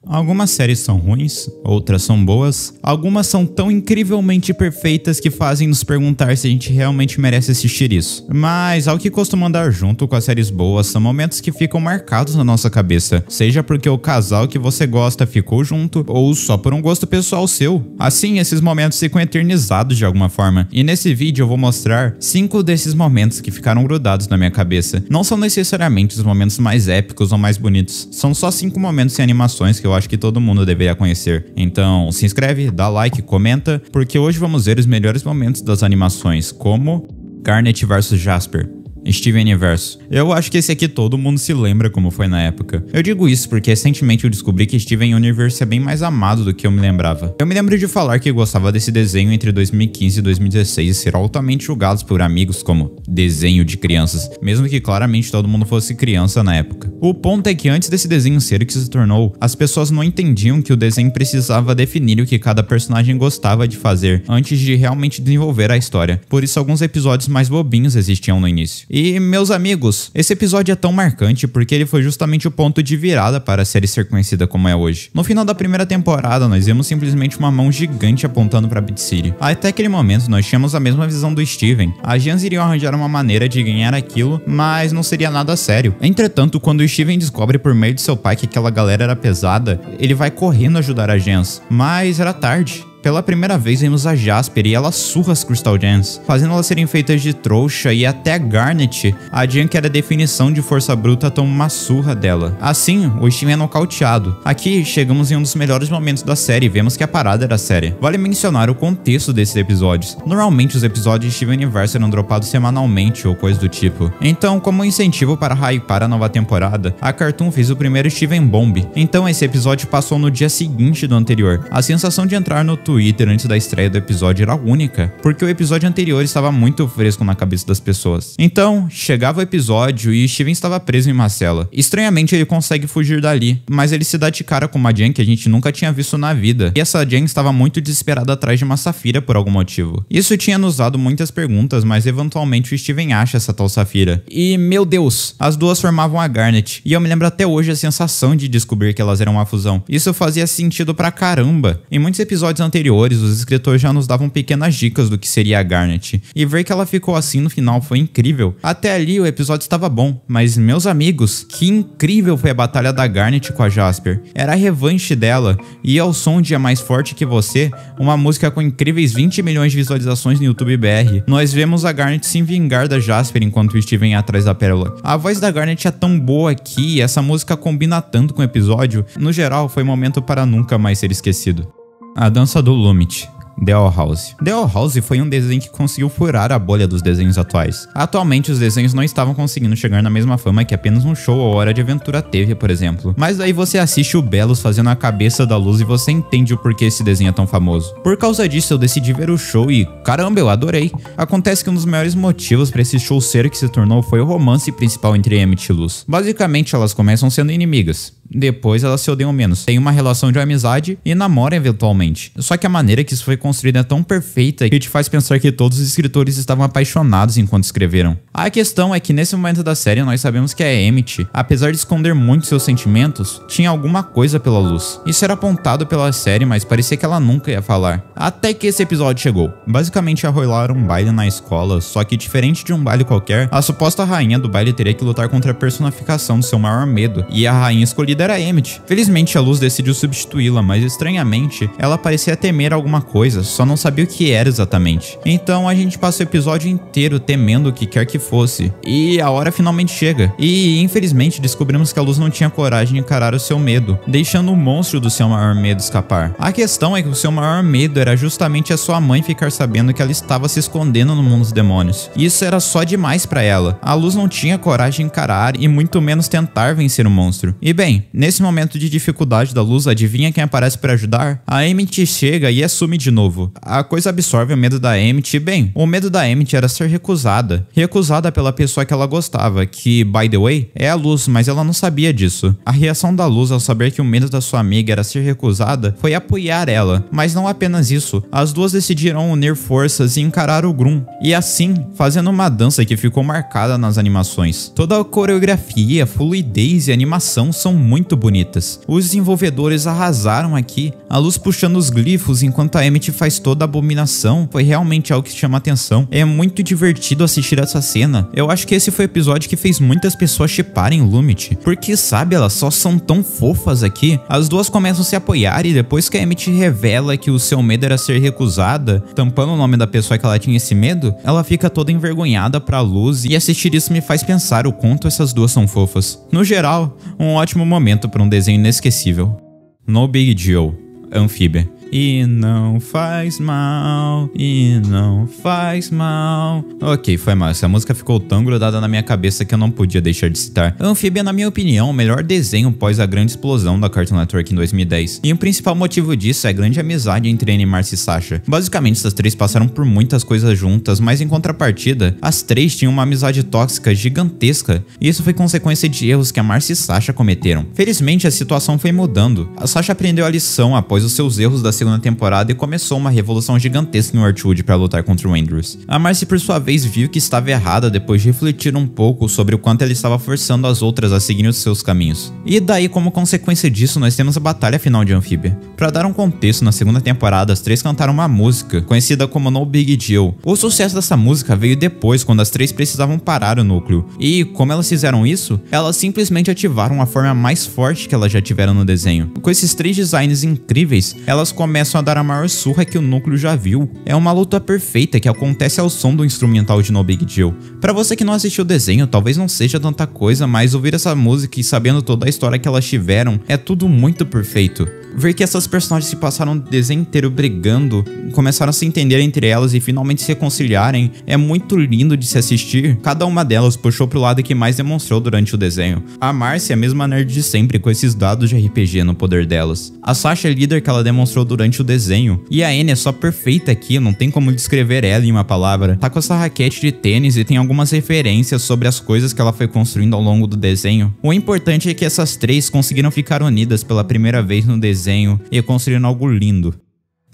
Algumas séries são ruins, outras são boas, algumas são tão incrivelmente perfeitas que fazem nos perguntar se a gente realmente merece assistir isso. Mas ao que costuma andar junto com as séries boas são momentos que ficam marcados na nossa cabeça, seja porque o casal que você gosta ficou junto ou só por um gosto pessoal seu. Assim, esses momentos ficam eternizados de alguma forma. E nesse vídeo eu vou mostrar 5 desses momentos que ficaram grudados na minha cabeça. Não são necessariamente os momentos mais épicos ou mais bonitos, são só 5 momentos em animações que eu acho que todo mundo deveria conhecer. Então se inscreve, dá like, comenta, porque hoje vamos ver os melhores momentos das animações, como Garnet vs Jasper, Steven Universe. Eu acho que esse aqui todo mundo se lembra como foi na época. Eu digo isso porque recentemente eu descobri que Steven Universe é bem mais amado do que eu me lembrava. Eu me lembro de falar que gostava desse desenho entre 2015 e 2016 e ser altamente julgados por amigos como desenho de crianças, mesmo que claramente todo mundo fosse criança na época. O ponto é que antes desse desenho ser o que se tornou, as pessoas não entendiam que o desenho precisava definir o que cada personagem gostava de fazer antes de realmente desenvolver a história. Por isso alguns episódios mais bobinhos existiam no início. E, meus amigos, esse episódio é tão marcante porque ele foi justamente o ponto de virada para a série ser conhecida como é hoje. No final da primeira temporada, nós vimos simplesmente uma mão gigante apontando para Bit City. Até aquele momento, nós tínhamos a mesma visão do Steven. As Jans iriam arranjar uma maneira de ganhar aquilo, mas não seria nada sério. Entretanto, quando o Steven descobre por meio de seu pai que aquela galera era pesada, ele vai correndo ajudar as Jans, mas era tarde. Pela primeira vez vemos a Jasper e ela surra as Crystal Gems, fazendo elas serem feitas de trouxa, e até a Garnet, a Jen que era a definição de força bruta, toma uma surra dela. Assim, o Steven é nocauteado. Aqui chegamos em um dos melhores momentos da série e vemos que a parada era séria. Vale mencionar o contexto desses episódios. Normalmente os episódios de Steven Universe eram dropados semanalmente ou coisa do tipo. Então, como incentivo para hypar a nova temporada, a Cartoon fez o primeiro Steven Bomb. Então esse episódio passou no dia seguinte do anterior. A sensação de entrar no Twitter antes da estreia do episódio era única, porque o episódio anterior estava muito fresco na cabeça das pessoas. Então, chegava o episódio e Steven estava preso em uma cela. Estranhamente, ele consegue fugir dali, mas ele se dá de cara com uma Jen que a gente nunca tinha visto na vida. E essa Jen estava muito desesperada atrás de uma Safira por algum motivo. Isso tinha nos dado muitas perguntas, mas eventualmente o Steven acha essa tal Safira. E, meu Deus, as duas formavam a Garnet. E eu me lembro até hoje a sensação de descobrir que elas eram uma fusão. Isso fazia sentido pra caramba. Em muitos episódios anteriores, os escritores já nos davam pequenas dicas do que seria a Garnet, e ver que ela ficou assim no final foi incrível. Até ali o episódio estava bom, mas meus amigos, que incrível foi a batalha da Garnet com a Jasper. Era a revanche dela, e ao som de A Mais Forte Que Você, uma música com incríveis 20 milhões de visualizações no YouTube BR, nós vemos a Garnet se vingar da Jasper enquanto o Steven ia atrás da pérola. A voz da Garnet é tão boa aqui, e essa música combina tanto com o episódio. No geral, foi um momento para nunca mais ser esquecido. A dança do Lumit, The Owl House. The Owl House foi um desenho que conseguiu furar a bolha dos desenhos atuais. Atualmente os desenhos não estavam conseguindo chegar na mesma fama que apenas um show ou Hora de Aventura teve, por exemplo. Mas daí você assiste o Belos fazendo a cabeça da Luz e você entende o porquê esse desenho é tão famoso. Por causa disso eu decidi ver o show e, caramba, eu adorei. Acontece que um dos maiores motivos para esse show ser o que se tornou foi o romance principal entre Emmett e Luz. Basicamente elas começam sendo inimigas. Depois elas se odeiam menos, têm uma relação de amizade e namoram eventualmente. Só que a maneira que isso foi construída é tão perfeita que te faz pensar que todos os escritores estavam apaixonados enquanto escreveram. A questão é que nesse momento da série nós sabemos que a Emmett, apesar de esconder muito seus sentimentos, tinha alguma coisa pela Luz. Isso era apontado pela série, mas parecia que ela nunca ia falar. Até que esse episódio chegou. Basicamente ia rolar um baile na escola, só que diferente de um baile qualquer, a suposta rainha do baile teria que lutar contra a personificação do seu maior medo, e a rainha escolhida era Emmett. Felizmente a Luz decidiu substituí-la, mas estranhamente ela parecia temer alguma coisa, só não sabia o que era exatamente. Então a gente passa o episódio inteiro temendo o que quer que fosse, e a hora finalmente chega. E infelizmente descobrimos que a Luz não tinha coragem de encarar o seu medo, deixando o monstro do seu maior medo escapar. A questão é que o seu maior medo era justamente a sua mãe ficar sabendo que ela estava se escondendo no mundo dos demônios. Isso era só demais pra ela. A Luz não tinha coragem de encarar e muito menos tentar vencer o monstro. E bem, nesse momento de dificuldade da Luz, adivinha quem aparece para ajudar? A Emmett chega e assume de novo. A coisa absorve o medo da Emmett e, bem, o medo da Emmett era ser recusada. Recusada pela pessoa que ela gostava, que, by the way, é a Luz, mas ela não sabia disso. A reação da Luz ao saber que o medo da sua amiga era ser recusada foi apoiar ela. Mas não apenas isso, as duas decidiram unir forças e encarar o Grum. E assim, fazendo uma dança que ficou marcada nas animações. Toda a coreografia, fluidez e animação são muito muito bonitas. Os desenvolvedores arrasaram aqui, a luz puxando os glifos enquanto a Emmett faz toda a abominação, foi realmente algo que chama atenção. É muito divertido assistir essa cena. Eu acho que esse foi o episódio que fez muitas pessoas shipparem Lumit, porque sabe, elas só são tão fofas aqui. As duas começam a se apoiar e depois que a Emmett revela que o seu medo era ser recusada, tampando o nome da pessoa que ela tinha esse medo, ela fica toda envergonhada pra luz, e assistir isso me faz pensar o quanto essas duas são fofas. No geral, um ótimo momento para um desenho inesquecível. No Big Deal, Amphibia. E não faz mal, e não faz mal. Ok, foi mal. Essa música ficou tão grudada na minha cabeça que eu não podia deixar de citar. Amphibia, na minha opinião, o melhor desenho pós a grande explosão da Cartoon Network em 2010. E o principal motivo disso é a grande amizade entre Annie, Marcy e Sasha. Basicamente, essas três passaram por muitas coisas juntas, mas em contrapartida, as três tinham uma amizade tóxica gigantesca. E isso foi consequência de erros que a Marcy e Sasha cometeram. Felizmente, a situação foi mudando. A Sasha aprendeu a lição após os seus erros da segunda temporada e começou uma revolução gigantesca em Orchwood para lutar contra o Andrews. A Marcy, por sua vez, viu que estava errada depois de refletir um pouco sobre o quanto ela estava forçando as outras a seguirem os seus caminhos. E daí, como consequência disso, nós temos a batalha final de Amphibia. Para dar um contexto, na segunda temporada, as três cantaram uma música conhecida como No Big Deal. O sucesso dessa música veio depois, quando as três precisavam parar o núcleo. E, como elas fizeram isso, elas simplesmente ativaram a forma mais forte que elas já tiveram no desenho. Com esses três designs incríveis, elas começam a dar a maior surra que o núcleo já viu. É uma luta perfeita que acontece ao som do instrumental de No Big Deal. Pra você que não assistiu o desenho, talvez não seja tanta coisa, mas ouvir essa música e sabendo toda a história que elas tiveram, é tudo muito perfeito. Ver que essas personagens se passaram o desenho inteiro brigando, começaram a se entender entre elas e finalmente se reconciliarem, é muito lindo de se assistir. Cada uma delas puxou pro lado que mais demonstrou durante o desenho. A Marcy é a mesma nerd de sempre, com esses dados de RPG no poder delas. A Sasha é líder que ela demonstrou durante o desenho. E a Annie é só perfeita aqui, não tem como descrever ela em uma palavra. Tá com essa raquete de tênis e tem algumas referências sobre as coisas que ela foi construindo ao longo do desenho. O importante é que essas três conseguiram ficar unidas pela primeira vez no desenho e construindo algo lindo.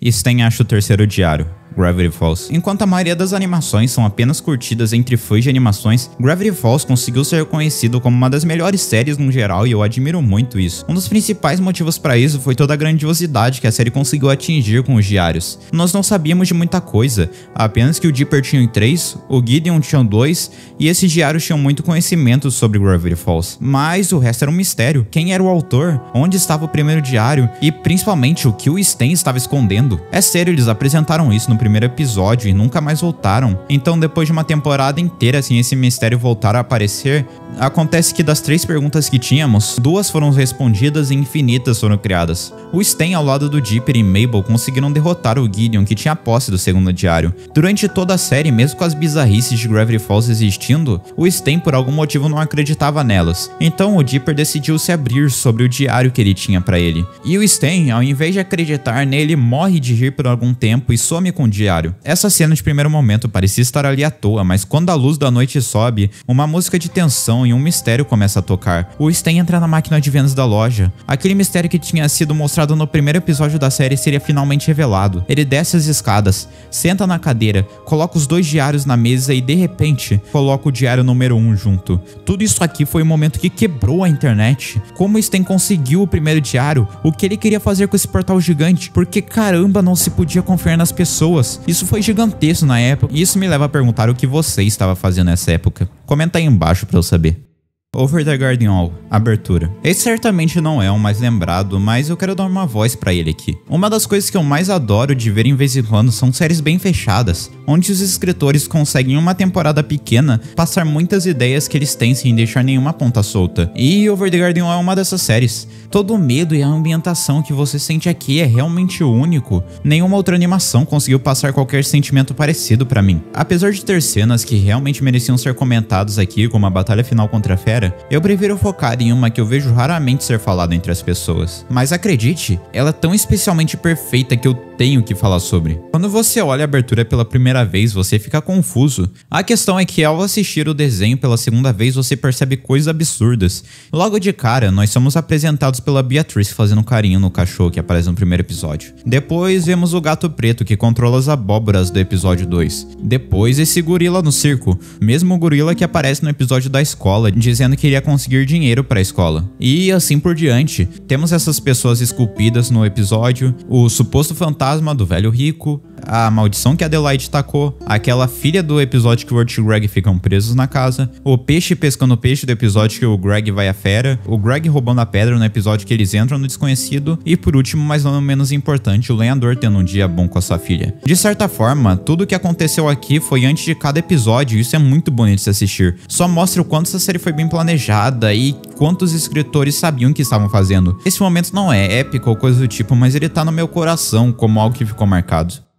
Sten acha o terceiro diário, Gravity Falls. Enquanto a maioria das animações são apenas curtidas entre fãs de animações, Gravity Falls conseguiu ser reconhecido como uma das melhores séries no geral e eu admiro muito isso. Um dos principais motivos para isso foi toda a grandiosidade que a série conseguiu atingir com os diários. Nós não sabíamos de muita coisa, apenas que o Dipper tinha 3, o Gideon tinha 2 e esses diários tinham muito conhecimento sobre Gravity Falls. Mas o resto era um mistério. Quem era o autor? Onde estava o primeiro diário? E principalmente o que o Sten estava escondendo? É sério, eles apresentaram isso no primeiro episódio e nunca mais voltaram. Então, depois de uma temporada inteira sem esse mistério voltar a aparecer, acontece que das 3 perguntas que tínhamos, 2 foram respondidas e infinitas foram criadas. O Sten, ao lado do Dipper e Mabel, conseguiram derrotar o Gideon, que tinha posse do segundo diário. Durante toda a série, mesmo com as bizarrices de Gravity Falls existindo, o Sten por algum motivo não acreditava nelas. Então o Dipper decidiu se abrir sobre o diário que ele tinha pra ele. E o Sten, ao invés de acreditar nele, morre de rir por algum tempo e some com o diário. Essa cena de primeiro momento parecia estar ali à toa, mas quando a luz da noite sobe, uma música de tensão e um mistério começa a tocar. O Sten entra na máquina de vendas da loja. Aquele mistério que tinha sido mostrado no primeiro episódio da série seria finalmente revelado. Ele desce as escadas, senta na cadeira, coloca os 2 diários na mesa e de repente coloca o diário número 1 junto. Tudo isso aqui foi o momento que quebrou a internet. Como o Sten conseguiu o primeiro diário, o que ele queria fazer com esse portal gigante, porque caramba, não se podia confiar nas pessoas. Isso foi gigantesco na época e isso me leva a perguntar o que você estava fazendo nessa época. Comenta aí embaixo pra eu saber. Over the Garden Wall, abertura. Esse certamente não é o mais lembrado, mas eu quero dar uma voz pra ele aqui. Uma das coisas que eu mais adoro de ver em vez em quando são séries bem fechadas, onde os escritores conseguem em uma temporada pequena passar muitas ideias que eles têm sem deixar nenhuma ponta solta. E Over the Garden Wall é uma dessas séries. Todo o medo e a ambientação que você sente aqui é realmente único. Nenhuma outra animação conseguiu passar qualquer sentimento parecido pra mim. Apesar de ter cenas que realmente mereciam ser comentadas aqui, como a batalha final contra a Fera, eu prefiro focar em uma que eu vejo raramente ser falada entre as pessoas. Mas acredite, ela é tão especialmente perfeita que eu tenho o que falar sobre. Quando você olha a abertura pela primeira vez, você fica confuso. A questão é que ao assistir o desenho pela segunda vez, você percebe coisas absurdas. Logo de cara, nós somos apresentados pela Beatrice fazendo carinho no cachorro que aparece no primeiro episódio. Depois vemos o gato preto que controla as abóboras do episódio 2. Depois esse gorila no circo, mesmo gorila que aparece no episódio da escola, dizendo que iria conseguir dinheiro para a escola. E assim por diante. Temos essas pessoas esculpidas no episódio, o suposto fantasma do velho rico, a maldição que Adelaide tacou, aquela filha do episódio que o Urt e o Greg ficam presos na casa, o peixe pescando peixe do episódio que o Greg vai à fera, o Greg roubando a pedra no episódio que eles entram no desconhecido e por último, mas não menos importante, o lenhador tendo um dia bom com a sua filha. De certa forma, tudo o que aconteceu aqui foi antes de cada episódio e isso é muito bonito de se assistir. Só mostra o quanto essa série foi bem planejada e quantos escritores sabiam o que estavam fazendo. Esse momento não é épico ou coisa do tipo, mas ele tá no meu coração como algo que ficou marcado.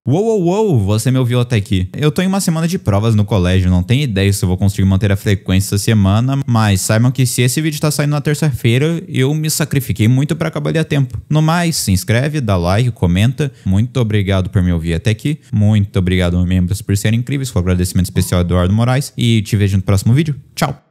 Uou, você me ouviu até aqui. Eu tô em uma semana de provas no colégio, não tenho ideia se eu vou conseguir manter a frequência essa semana, mas saibam que se esse vídeo tá saindo na terça-feira, eu me sacrifiquei muito pra acabar ele a tempo. No mais, se inscreve, dá like, comenta. Muito obrigado por me ouvir até aqui. Muito obrigado, membros, por serem incríveis. Com agradecimento especial a Eduardo Moraes. E te vejo no próximo vídeo. Tchau!